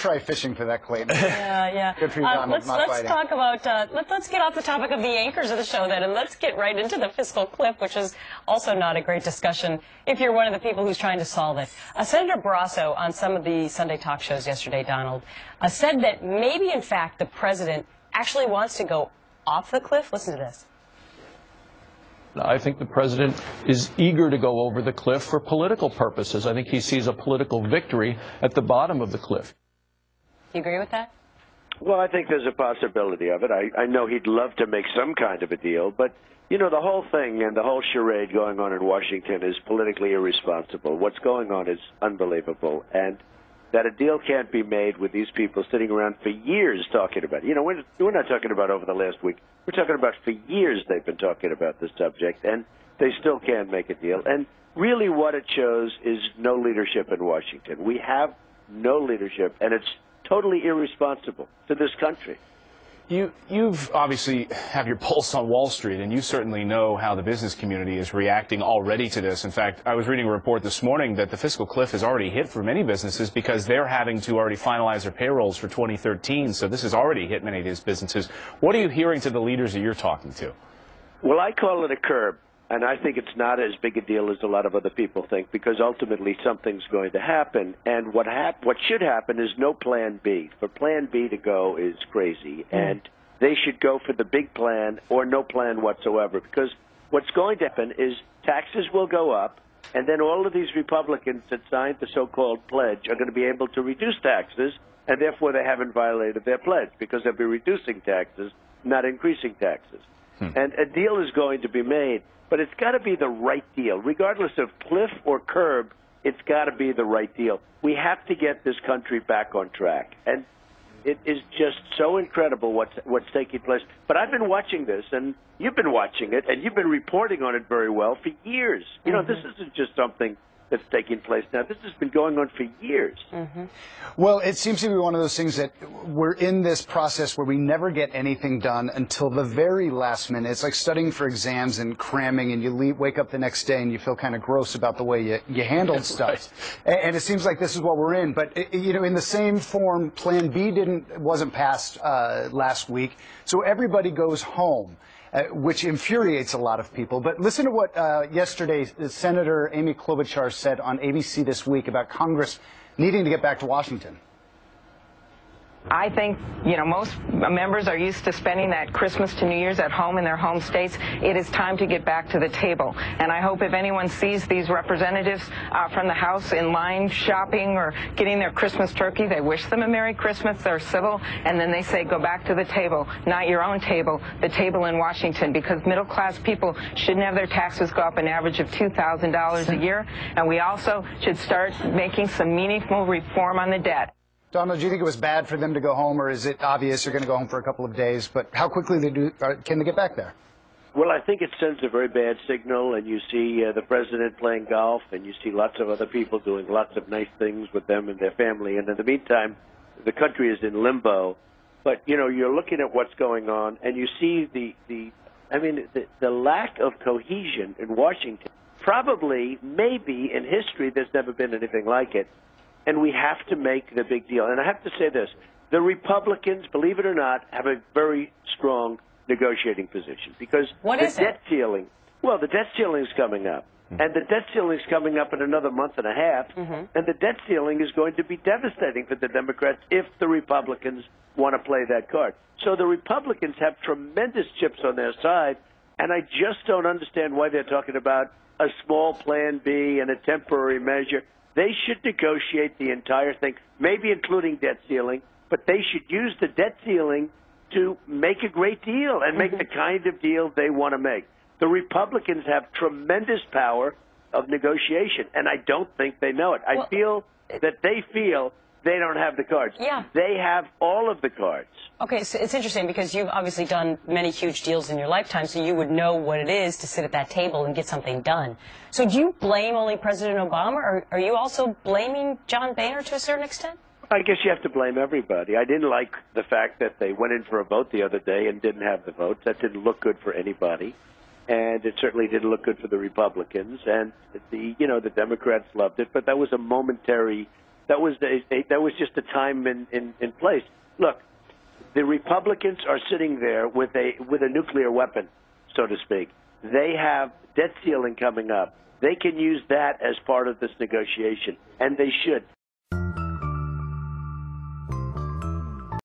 try fishing for that, Clayton. Yeah. Good for you, Donald. Let's talk about, let's get off the topic of the anchors of the show then, and let's get right into the fiscal cliff, which is also not a great discussion if you're one of the people who's trying to solve it. Senator Barrasso on some of the Sunday talk shows yesterday, Donald, said that maybe, in fact, the president actually wants to go off the cliff. Listen to this. I think the president is eager to go over the cliff for political purposes. I think he sees a political victory at the bottom of the cliff. You agree with that? Well, I think there's a possibility of it. I know he'd love to make some kind of a deal, but, you know, the whole thing and the whole charade going on in Washington is politically irresponsible. What's going on is unbelievable. And that a deal can't be made with these people sitting around for years talking about it. You know, we're not talking about over the last week. We're talking about for years they've been talking about this subject, and they still can't make a deal. And really what it shows is no leadership in Washington. We have no leadership, and it's totally irresponsible to this country. You've obviously have your pulse on Wall Street, and you certainly know how the business community is reacting already to this. In fact, I was reading a report this morning that the fiscal cliff has already hit for many businesses because they're having to already finalize their payrolls for 2013. So this has already hit many of these businesses. What are you hearing to the leaders that you're talking to? Well, I call it a curb. And I think it's not as big a deal as a lot of other people think, because ultimately something's going to happen. And what should happen is no plan B. For plan B to go is crazy. And they should go for the big plan or no plan whatsoever, because what's going to happen is taxes will go up, and then all of these Republicans that signed the so-called pledge are going to be able to reduce taxes, and therefore they haven't violated their pledge, because they'll be reducing taxes, not increasing taxes. And a deal is going to be made. But it's got to be the right deal. Regardless of cliff or curb, it's got to be the right deal. We have to get this country back on track. And it is just so incredible what's taking place. But I've been watching this, and you've been watching it, and you've been reporting on it very well for years. You know, this isn't just something that's taking place now. This has been going on for years. Well, it seems to be one of those things that we're in this process where we never get anything done until the very last minute. It's like studying for exams and cramming, and you wake up the next day and you feel kind of gross about the way you handled stuff. And it seems like this is what we're in. But, you know, in the same form, Plan B wasn't passed last week, so everybody goes home. Which infuriates a lot of people. But listen to what yesterday Senator Amy Klobuchar said on ABC This Week about Congress needing to get back to Washington. I think, you know, most members are used to spending that Christmas to New Year's at home in their home states. It is time to get back to the table. And I hope if anyone sees these representatives from the House in line shopping or getting their Christmas turkey, they wish them a Merry Christmas, they're civil, and then they say, go back to the table, not your own table, the table in Washington, because middle-class people shouldn't have their taxes go up an average of $2,000 a year. And we also should start making some meaningful reform on the debt. Donald, do you think it was bad for them to go home, or is it obvious they're going to go home for a couple of days? But how quickly can they get back there? Well, I think it sends a very bad signal, and you see the president playing golf, and you see lots of other people doing lots of nice things with them and their family. And in the meantime, the country is in limbo. But, you know, you're looking at what's going on, and you see the lack of cohesion in Washington. Probably, maybe in history, there's never been anything like it. And we have to make the big deal. And I have to say this, the Republicans, believe it or not, have a very strong negotiating position. Because the debt ceiling, well, the debt ceiling is coming up. And the debt ceiling is coming up in another month and a half. And the debt ceiling is going to be devastating for the Democrats if the Republicans want to play that card. So the Republicans have tremendous chips on their side. And I just don't understand why they're talking about a small Plan B and a temporary measure. They should negotiate the entire thing, maybe including debt ceiling, but they should use the debt ceiling to make a great deal and make the kind of deal they want to make. The Republicans have tremendous power of negotiation, and I don't think they know it. I feel that they feel they don't have the cards. Yeah. They have all of the cards. Okay, so it's interesting because you've obviously done many huge deals in your lifetime, so you would know what it is to sit at that table and get something done. So do you blame only President Obama, or are you also blaming John Boehner to a certain extent? I guess you have to blame everybody. I didn't like the fact that they went in for a vote the other day and didn't have the votes. That didn't look good for anybody. And it certainly didn't look good for the Republicans. And the Democrats loved it, but that was a momentary That was just a time in place. Look, the Republicans are sitting there with a nuclear weapon, so to speak. They have debt ceiling coming up. They can use that as part of this negotiation, and they should.